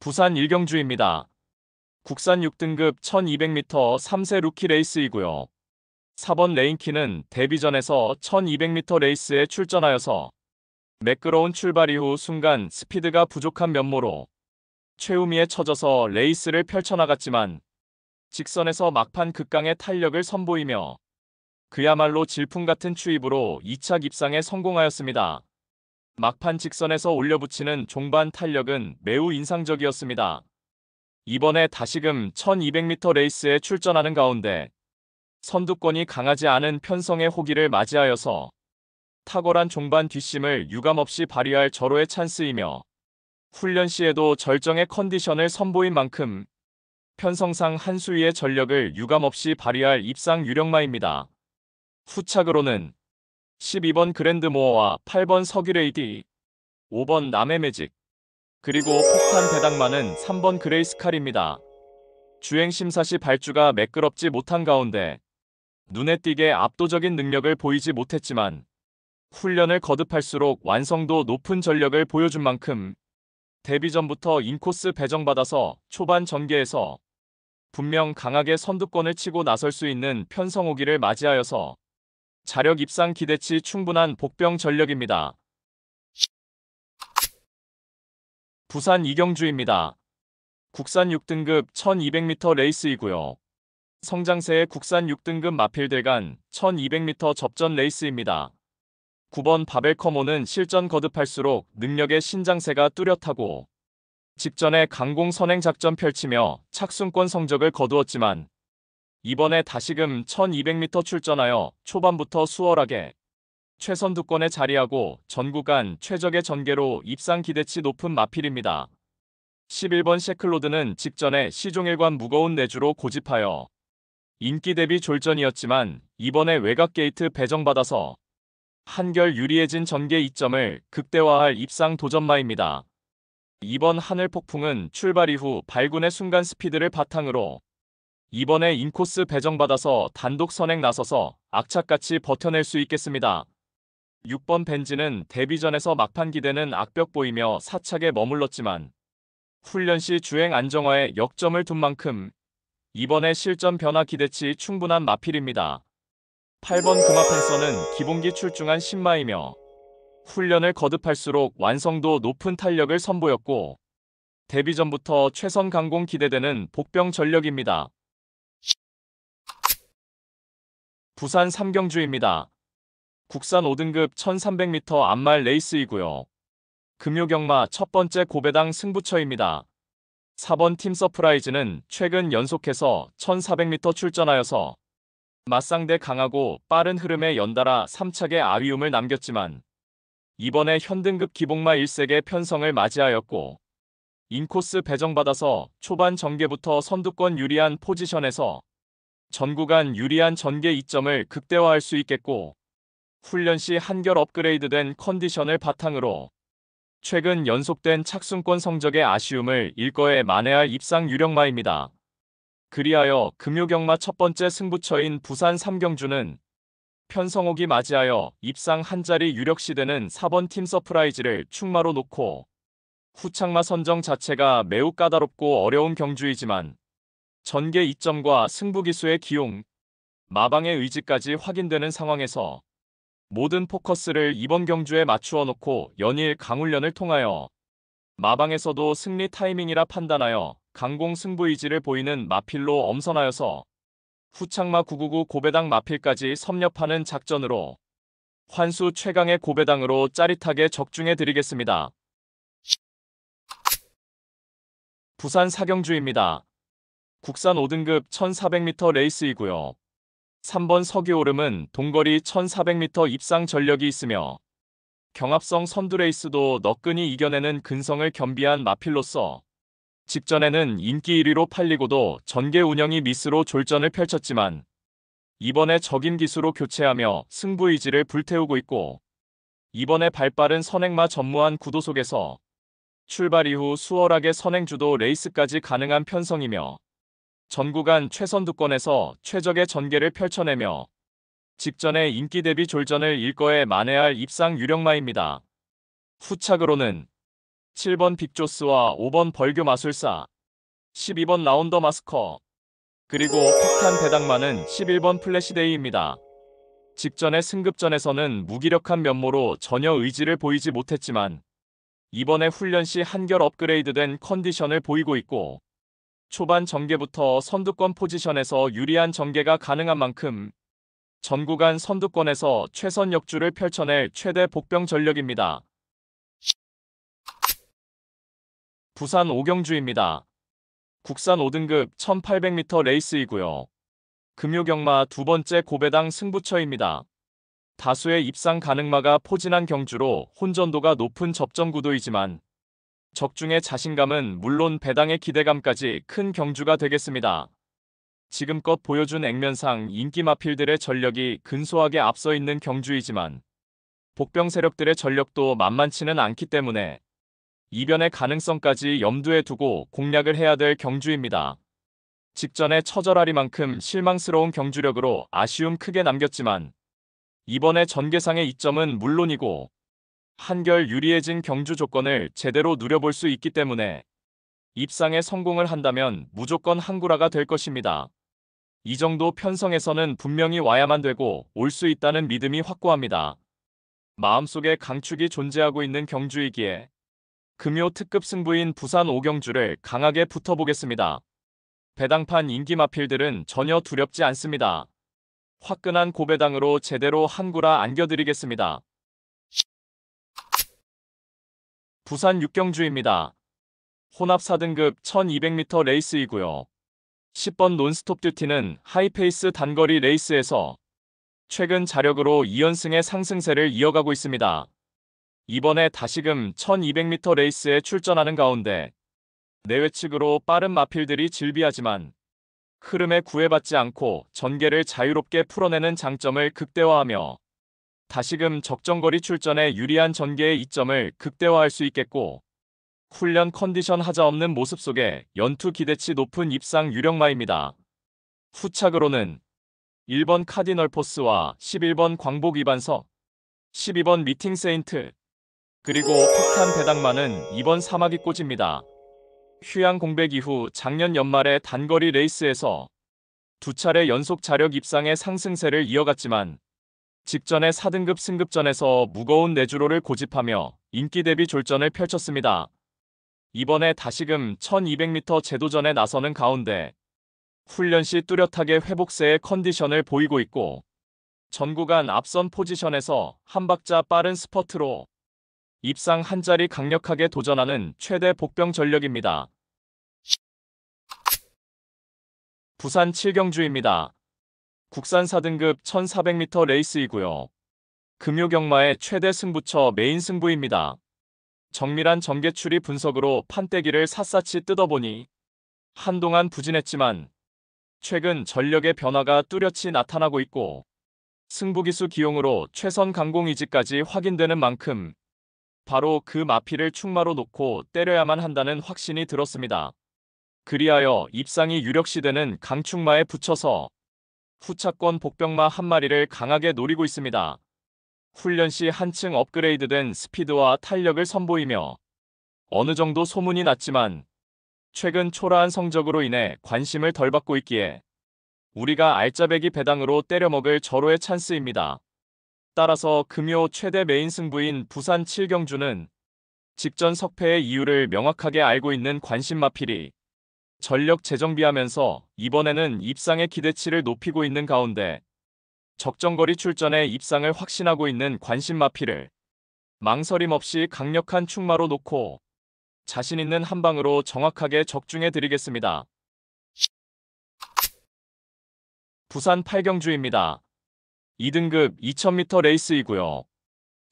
부산 일경주입니다. 국산 6등급 1200m 3세 루키 레이스이고요. 4번 레인키는 데뷔전에서 1200m 레이스에 출전하여서 매끄러운 출발 이후 순간 스피드가 부족한 면모로 최우미에 처져서 레이스를 펼쳐나갔지만 직선에서 막판 극강의 탄력을 선보이며 그야말로 질풍같은 추입으로 2차 입상에 성공하였습니다. 막판 직선에서 올려붙이는 종반 탄력은 매우 인상적이었습니다. 이번에 다시금 1200m 레이스에 출전하는 가운데 선두권이 강하지 않은 편성의 호기를 맞이하여서 탁월한 종반 뒷심을 유감없이 발휘할 절호의 찬스이며 훈련 시에도 절정의 컨디션을 선보인 만큼 편성상 한 수위의 전력을 유감없이 발휘할 입상 유력마입니다. 후착으로는 12번 그랜드모어와 8번 서귀레이디, 5번 남해매직, 그리고 폭탄 배당만은 3번 그레이스칼입니다. 주행심사 시 발주가 매끄럽지 못한 가운데 눈에 띄게 압도적인 능력을 보이지 못했지만 훈련을 거듭할수록 완성도 높은 전력을 보여준 만큼 데뷔 전부터 인코스 배정받아서 초반 전개에서 분명 강하게 선두권을 치고 나설 수 있는 편성호기를 맞이하여서 자력 입상 기대치 충분한 복병 전력입니다. 부산 이경주입니다. 국산 6등급 1200m 레이스이고요. 성장세의 국산 6등급 마필들 간 1200m 접전 레이스입니다. 9번 바벨커모는 실전 거듭할수록 능력의 신장세가 뚜렷하고 직전에 강공 선행 작전 펼치며 착순권 성적을 거두었지만 이번에 다시금 1200m 출전하여 초반부터 수월하게 최선두권에 자리하고 전 구간 최적의 전개로 입상 기대치 높은 마필입니다. 11번 셰클로드는 직전에 시종일관 무거운 내주로 고집하여 인기 대비 졸전이었지만 이번에 외곽 게이트 배정받아서 한결 유리해진 전개 이점을 극대화할 입상 도전마입니다. 이번 하늘폭풍은 출발 이후 발군의 순간 스피드를 바탕으로 이번에 인코스 배정받아서 단독 선행 나서서 악착같이 버텨낼 수 있겠습니다. 6번 벤지는 데뷔전에서 막판 기대는 악벽 보이며 사착에 머물렀지만 훈련 시 주행 안정화에 역점을 둔 만큼 이번에 실전 변화 기대치 충분한 마필입니다. 8번 금화펜서는 기본기 출중한 신마이며 훈련을 거듭할수록 완성도 높은 탄력을 선보였고 데뷔전부터 최선 강공 기대되는 복병 전력입니다. 부산 삼경주입니다. 국산 5등급 1300m 암말 레이스이고요. 금요경마 첫 번째 고배당 승부처입니다. 4번 팀 서프라이즈는 최근 연속해서 1400m 출전하여서 맞상대 강하고 빠른 흐름에 연달아 3착의 아쉬움을 남겼지만 이번에 현등급 기복마 1색의 편성을 맞이하였고 인코스 배정받아서 초반 전개부터 선두권 유리한 포지션에서 전 구간 유리한 전개 이점을 극대화할 수 있겠고 훈련 시 한결 업그레이드된 컨디션을 바탕으로 최근 연속된 착순권 성적의 아쉬움을 일거에 만회할 입상 유력마입니다. 그리하여 금요경마 첫 번째 승부처인 부산 삼경주는 편성호기 맞이하여 입상 한자리 유력시되는 4번 팀 서프라이즈를 축마로 놓고 후착마 선정 자체가 매우 까다롭고 어려운 경주이지만 전개 이점과 승부기수의 기용, 마방의 의지까지 확인되는 상황에서 모든 포커스를 이번 경주에 맞추어 놓고 연일 강훈련을 통하여 마방에서도 승리 타이밍이라 판단하여 강공 승부 의지를 보이는 마필로 엄선하여서 후착마 999 고배당 마필까지 섭렵하는 작전으로 환수 최강의 고배당으로 짜릿하게 적중해 드리겠습니다. 부산 사경주입니다. 국산 5등급 1400m 레이스이고요. 3번 서기오름은 동거리 1400m 입상 전력이 있으며 경합성 선두 레이스도 너끈히 이겨내는 근성을 겸비한 마필로서 직전에는 인기 1위로 팔리고도 전개 운영이 미스로 졸전을 펼쳤지만 이번에 적임 기수로 교체하며 승부 의지를 불태우고 있고 이번에 발빠른 선행마 전무한 구도 속에서 출발 이후 수월하게 선행주도 레이스까지 가능한 편성이며 전 구간 최선두권에서 최적의 전개를 펼쳐내며 직전에 인기 대비 졸전을 일거에 만회할 입상 유력마입니다. 후착으로는 7번 빅조스와 5번 벌교 마술사, 12번 라운더 마스커, 그리고 폭탄 배당마는 11번 플래시데이입니다. 직전의 승급전에서는 무기력한 면모로 전혀 의지를 보이지 못했지만 이번에 훈련 시 한결 업그레이드된 컨디션을 보이고 있고 초반 전개부터 선두권 포지션에서 유리한 전개가 가능한 만큼 전 구간 선두권에서 최선 역주를 펼쳐낼 최대 복병 전력입니다. 부산 오경주입니다. 국산 5등급 1800m 레이스이고요. 금요경마 두 번째 고배당 승부처입니다. 다수의 입상 가능마가 포진한 경주로 혼전도가 높은 접전 구도이지만 적중의 자신감은 물론 배당의 기대감까지 큰 경주가 되겠습니다. 지금껏 보여준 액면상 인기 마필들의 전력이 근소하게 앞서 있는 경주이지만 복병 세력들의 전력도 만만치는 않기 때문에 이변의 가능성까지 염두에 두고 공략을 해야 될 경주입니다. 직전에 처절하리만큼 실망스러운 경주력으로 아쉬움 크게 남겼지만 이번에 전개상의 이점은 물론이고 한결 유리해진 경주 조건을 제대로 누려볼 수 있기 때문에 입상에 성공을 한다면 무조건 한구라가 될 것입니다. 이 정도 편성에서는 분명히 와야만 되고 올 수 있다는 믿음이 확고합니다. 마음속에 강축이 존재하고 있는 경주이기에 금요 특급 승부인 부산 오경주를 강하게 붙어보겠습니다. 배당판 인기 마필들은 전혀 두렵지 않습니다. 화끈한 고배당으로 제대로 한구라 안겨드리겠습니다. 부산 육경주입니다. 혼합 4등급 1200m 레이스이고요. 10번 논스톱 듀티는 하이페이스 단거리 레이스에서 최근 자력으로 2연승의 상승세를 이어가고 있습니다. 이번에 다시금 1200m 레이스에 출전하는 가운데 내외측으로 빠른 마필들이 질비하지만 흐름에 구애받지 않고 전개를 자유롭게 풀어내는 장점을 극대화하며 다시금 적정거리 출전에 유리한 전개의 이점을 극대화할 수 있겠고 훈련 컨디션 하자없는 모습 속에 연투 기대치 높은 입상 유력마입니다. 후착으로는 1번 카디널 포스와 11번 광복 이반석, 12번 미팅 세인트, 그리고 폭탄 배당마는 이번 사마귀 꽂입니다. 휴양 공백 이후 작년 연말의 단거리 레이스에서 두 차례 연속 자력 입상의 상승세를 이어갔지만 직전의 4등급 승급전에서 무거운 내주로를 고집하며 인기 대비 졸전을 펼쳤습니다. 이번에 다시금 1200m 제도전에 나서는 가운데 훈련 시 뚜렷하게 회복세의 컨디션을 보이고 있고 전 구간 앞선 포지션에서 한 박자 빠른 스퍼트로 입상 한 자리 강력하게 도전하는 최대 복병 전력입니다. 부산 7경주입니다. 국산 4등급 1400m 레이스이고요. 금요경마의 최대 승부처 메인 승부입니다. 정밀한 전개추리 분석으로 판때기를 샅샅이 뜯어보니 한동안 부진했지만 최근 전력의 변화가 뚜렷이 나타나고 있고 승부기수 기용으로 최선 강공 의지까지 확인되는 만큼 바로 그 마필을 충마로 놓고 때려야만 한다는 확신이 들었습니다. 그리하여 입상이 유력시되는 강충마에 붙여서 후차권 복병마 한 마리를 강하게 노리고 있습니다. 훈련 시 한층 업그레이드된 스피드와 탄력을 선보이며 어느 정도 소문이 났지만 최근 초라한 성적으로 인해 관심을 덜 받고 있기에 우리가 알짜배기 배당으로 때려먹을 절호의 찬스입니다. 따라서 금요 최대 메인 승부인 부산 7경주는 직전 석패의 이유를 명확하게 알고 있는 관심 마필이 전력 재정비하면서 이번에는 입상의 기대치를 높이고 있는 가운데 적정거리 출전에 입상을 확신하고 있는 관심 마필을 망설임 없이 강력한 충마로 놓고 자신 있는 한 방으로 정확하게 적중해 드리겠습니다. 부산 8경주입니다. 2등급 2000m 레이스이고요.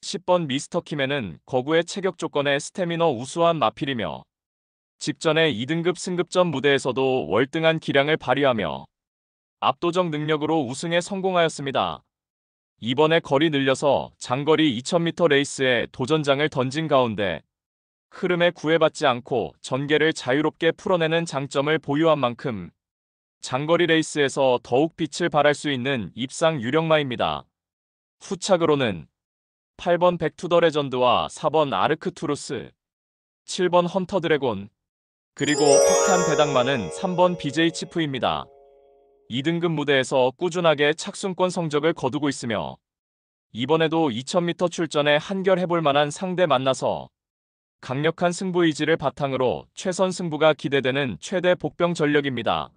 10번 미스터 킴에는 거구의 체격 조건에 스태미너 우수한 마필이며 직전에 2등급 승급전 무대에서도 월등한 기량을 발휘하며 압도적 능력으로 우승에 성공하였습니다. 이번에 거리 늘려서 장거리 2000m 레이스에 도전장을 던진 가운데 흐름에 구애받지 않고 전개를 자유롭게 풀어내는 장점을 보유한 만큼 장거리 레이스에서 더욱 빛을 발할 수 있는 입상 유력마입니다. 후착으로는 8번 백투더 레전드와 4번 아르크투루스, 7번 헌터 드래곤, 그리고 폭탄 배당마는 3번 BJ 치프입니다. 2등급 무대에서 꾸준하게 착순권 성적을 거두고 있으며 이번에도 2000m 출전에 한결해볼 만한 상대 만나서 강력한 승부 의지를 바탕으로 최선 승부가 기대되는 최대 복병 전력입니다.